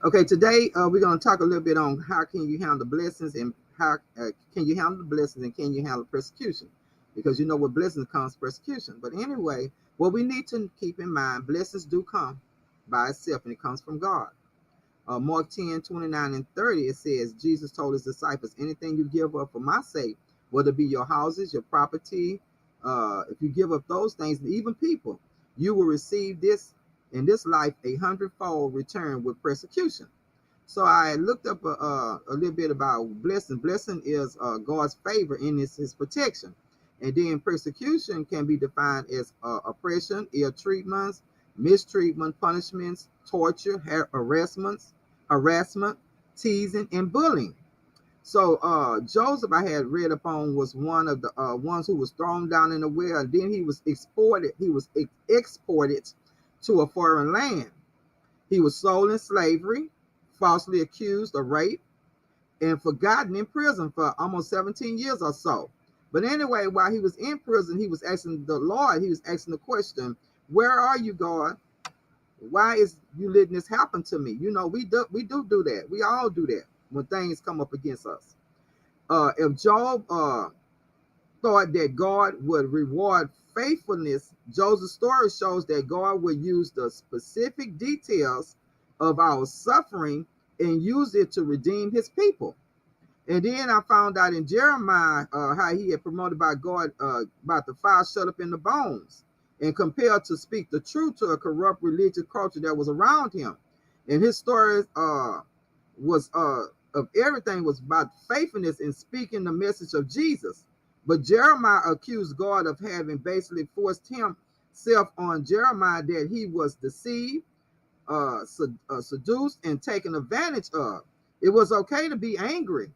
Okay, today we're going to talk a little bit on how can you handle blessings and how can you handle the blessings and can you handle persecution? Because you know with blessings comes persecution. But anyway, what we need to keep in mind, blessings do come by itself and it comes from God. Mark 10:29 and 30, it says, Jesus told his disciples, anything you give up for my sake, whether it be your houses, your property, if you give up those things, even people, you will receive this in this life a hundredfold return with persecution. So I looked up a little bit about blessing. Blessing is God's favor in his protection. And then persecution can be defined as oppression, ill treatments, mistreatment, punishments, torture, harassment, teasing, and bullying. So Joseph, I had read upon, was one of the ones who was thrown down in the well. And then he was exported. He was exported to a foreign land. He was sold in slavery, falsely accused of rape, and forgotten in prison for almost 17 years or so. But anyway, while he was in prison, he was asking the Lord, he was asking the question, where are you, God? Why is you letting this happen to me? You know, we do that. We all do that when things come up against us. If Job thought that God would reward faithfulness, Joseph's story shows that God would use the specific details of our suffering and use it to redeem his people. And then I found out in Jeremiah how he had promoted by God about the fire shut up in the bones and compelled to speak the truth to a corrupt religious culture that was around him. And his story was of everything was about faithfulness in speaking the message of Jesus. But Jeremiah accused God of having basically forced himself on Jeremiah that he was deceived, seduced, and taken advantage of. It was okay to be angry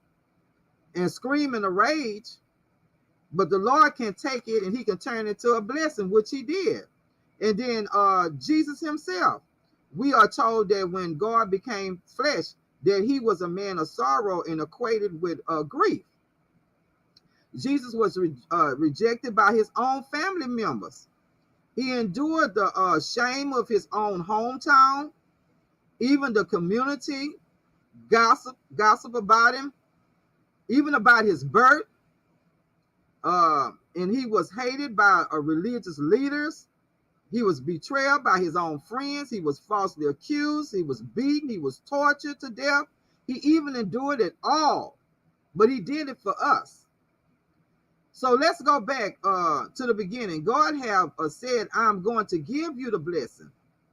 and scream in a rage, but the Lord can take it and he can turn it into a blessing, which he did. And then Jesus himself, we are told that when God became flesh, that he was a man of sorrow and acquainted with grief. Jesus was rejected by his own family members. He endured the shame of his own hometown, even the community gossip about him, even about his birth. And he was hated by religious leaders. He was betrayed by his own friends. He was falsely accused. He was beaten. He was tortured to death. He even endured it all, but he did it for us. So let's go back to the beginning. God have said, I'm going to give you the blessing.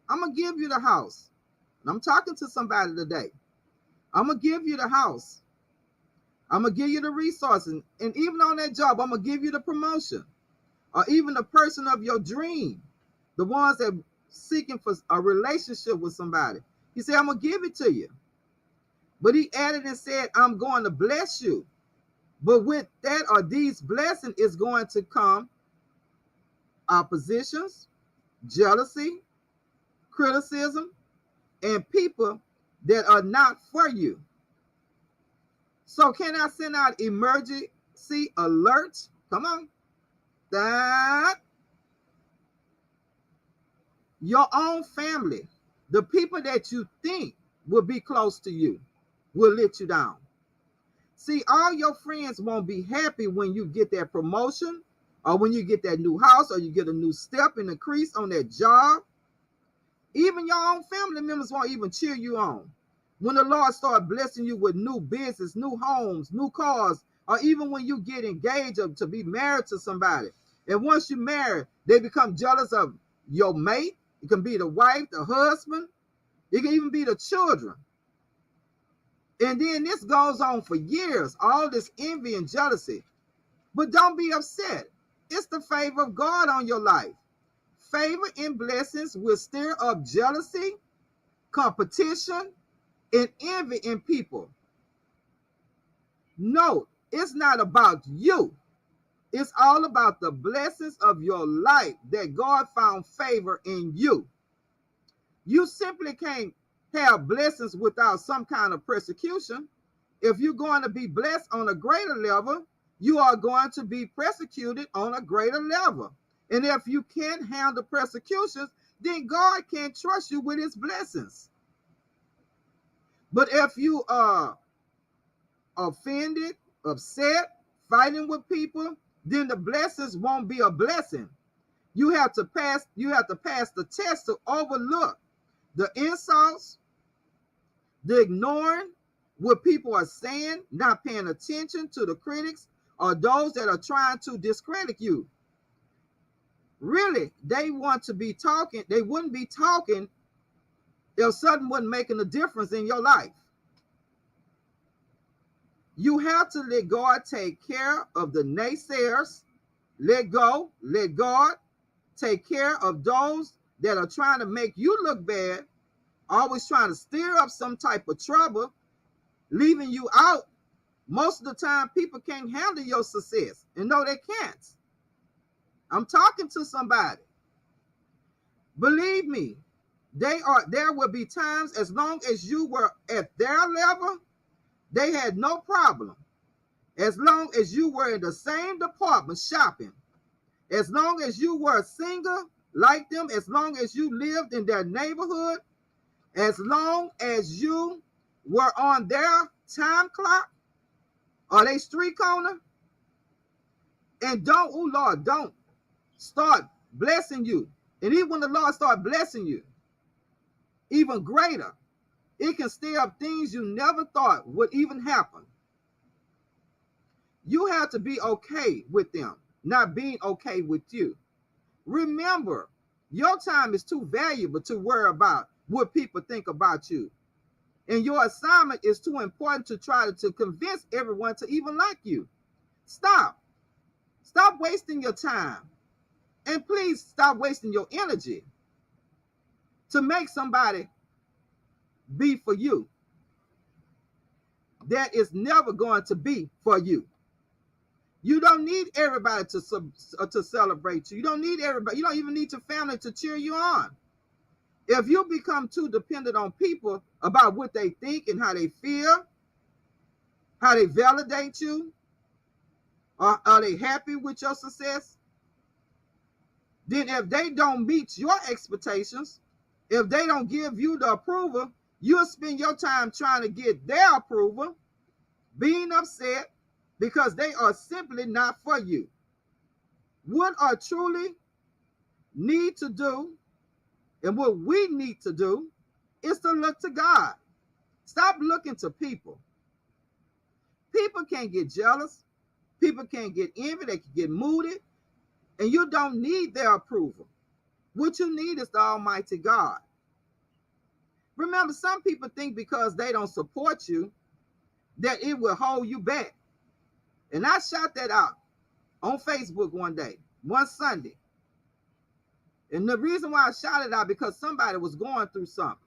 I'm going to give you the house. And I'm talking to somebody today. I'm going to give you the house. I'm going to give you the resources. And even on that job, I'm going to give you the promotion. Or even the person of your dream, the ones that seeking for a relationship with somebody. He said, I'm going to give it to you. But he added and said, I'm going to bless you. But with that or these blessings is going to come oppositions, jealousy, criticism, and people that are not for you. So can I send out emergency alerts? Come on. That your own family, the people that you think will be close to you, will let you down. See, all your friends won't be happy when you get that promotion or when you get that new house or you get a new step and increase on that job. Even your own family members won't even cheer you on. When the Lord starts blessing you with new business, new homes, new cars, or even when you get engaged to be married to somebody. And once you marry, they become jealous of your mate. It can be the wife, the husband. It can even be the children. And then this goes on for years, all this envy and jealousy. But don't be upset. It's the favor of God on your life. Favor and blessings will stir up jealousy, competition, and envy in people. No, it's not about you. It's all about the blessings of your life that God found favor in you. You simply can't have blessings without some kind of persecution. If you're going to be blessed on a greater level, you are going to be persecuted on a greater level. And if you can't handle persecutions, then God can't trust you with his blessings. But if you are offended, upset, fighting with people, then the blessings won't be a blessing. You have to pass the test to overlook the insults, the ignoring what people are saying, not paying attention to the critics or those that are trying to discredit you. Really, they want to be talking. They wouldn't be talking if something wasn't making a difference in your life. You have to let God take care of the naysayers. Let go, let God take care of those that are trying to make you look bad, always trying to stir up some type of trouble, leaving you out. Most of the time, people can't handle your success. And no, they can't. I'm talking to somebody. Believe me, there will be times, as long as you were at their level, they had no problem. As long as you were in the same department shopping, as long as you were a singer like them, as long as you lived in their neighborhood, as long as you were on their time clock or they street corner, and don't, oh Lord, don't start blessing you. And even when the Lord start blessing you, even greater, it can stir up things you never thought would even happen. You have to be okay with them not being okay with you. Remember, your time is too valuable to worry about what people think about you. And your assignment is too important to try to convince everyone to even like you. Stop. Stop wasting your time. And please stop wasting your energy to make somebody be for you. That is never going to be for you. You don't need everybody to celebrate you. You don't need everybody. You don't even need your family to cheer you on. If you become too dependent on people about what they think and how they feel, how they validate you, or are they happy with your success, then if they don't meet your expectations, if they don't give you the approval, you'll spend your time trying to get their approval, being upset because they are simply not for you. What I truly need to do, and what we need to do, is to look to God. Stop looking to people. People can get jealous. People can get envy. They can get moody. And you don't need their approval. What you need is the Almighty God. Remember, some people think because they don't support you, that it will hold you back. And I shot that out on Facebook one Sunday. And the reason why I shot it out, because somebody was going through something.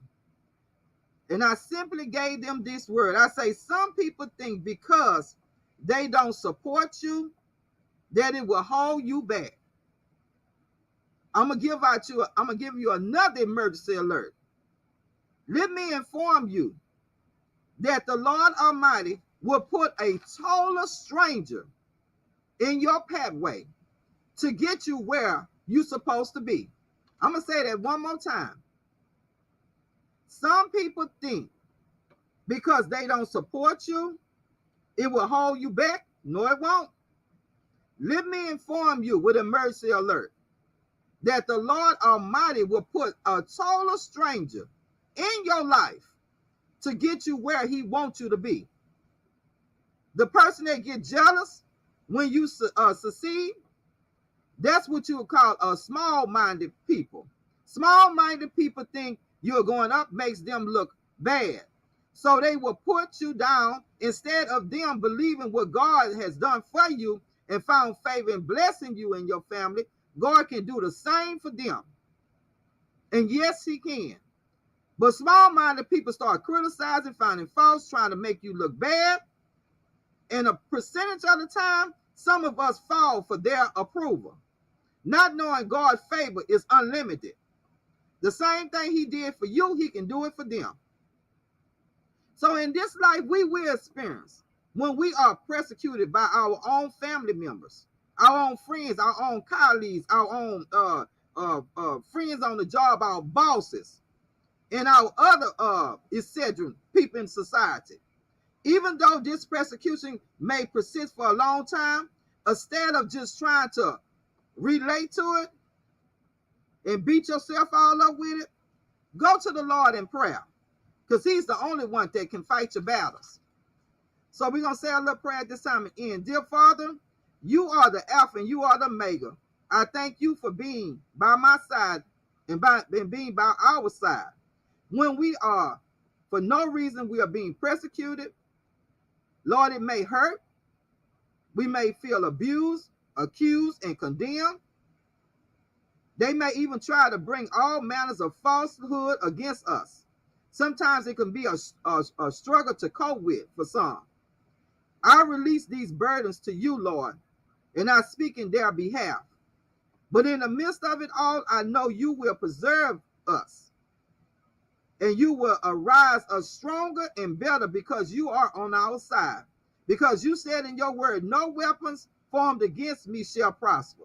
And I simply gave them this word. I say, some people think because they don't support you, that it will hold you back. I'm gonna give you another emergency alert. Let me inform you that the Lord Almighty will put a total stranger in your pathway to get you where you're supposed to be. I'm gonna say that one more time. Some people think because they don't support you, it will hold you back. No, it won't. Let me inform you with emergency alert that the Lord Almighty will put a total stranger in your life to get you where he wants you to be. The person that gets jealous when you succeed, that's what you would call a small-minded people. Small-minded people think you're going up makes them look bad. So they will put you down instead of them believing what God has done for you and found favor and blessing you and your family. God can do the same for them. And yes, he can. But small-minded people start criticizing, finding faults, trying to make you look bad. And a percentage of the time, some of us fall for their approval, not knowing God's favor is unlimited. The same thing he did for you, he can do it for them. So in this life, we will experience when we are persecuted by our own family members, our own friends, our own colleagues, our own friends on the job, our bosses. and our other Excedrin people in society. Even though this persecution may persist for a long time, instead of just trying to relate to it and beat yourself all up with it, go to the Lord in prayer, because he's the only one that can fight your battles. So we're going to say a little prayer at this time and end. Dear Father, you are the Alpha and you are the Omega. I thank you for being by my side and being by our side. When we are, for no reason, we are being persecuted, Lord, it may hurt. We may feel abused, accused, and condemned. They may even try to bring all manners of falsehood against us. Sometimes it can be a struggle to cope with for some. I release these burdens to you, Lord, and I speak in their behalf. But in the midst of it all, I know you will preserve us, and you will arise us stronger and better because you are on our side. Because you said in your word, no weapons formed against me shall prosper.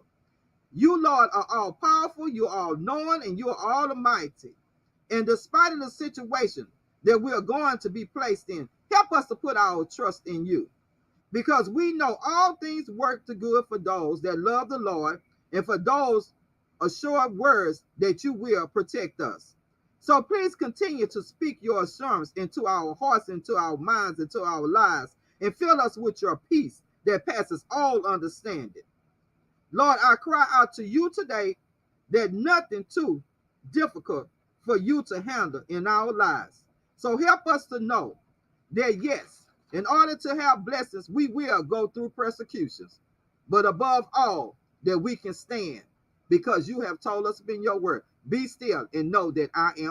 You, Lord, are all powerful, you are all knowing, and you are all almighty. And despite of the situation that we are going to be placed in, help us to put our trust in you. Because we know all things work to good for those that love the Lord, and for those assured words that you will protect us. So please continue to speak your assurance into our hearts, into our minds, into our lives, and fill us with your peace that passes all understanding. Lord, I cry out to you today that nothing too difficult for you to handle in our lives. So help us to know that yes, in order to have blessings, we will go through persecutions, but above all, that we can stand, because you have told us in your word, be still and know that I am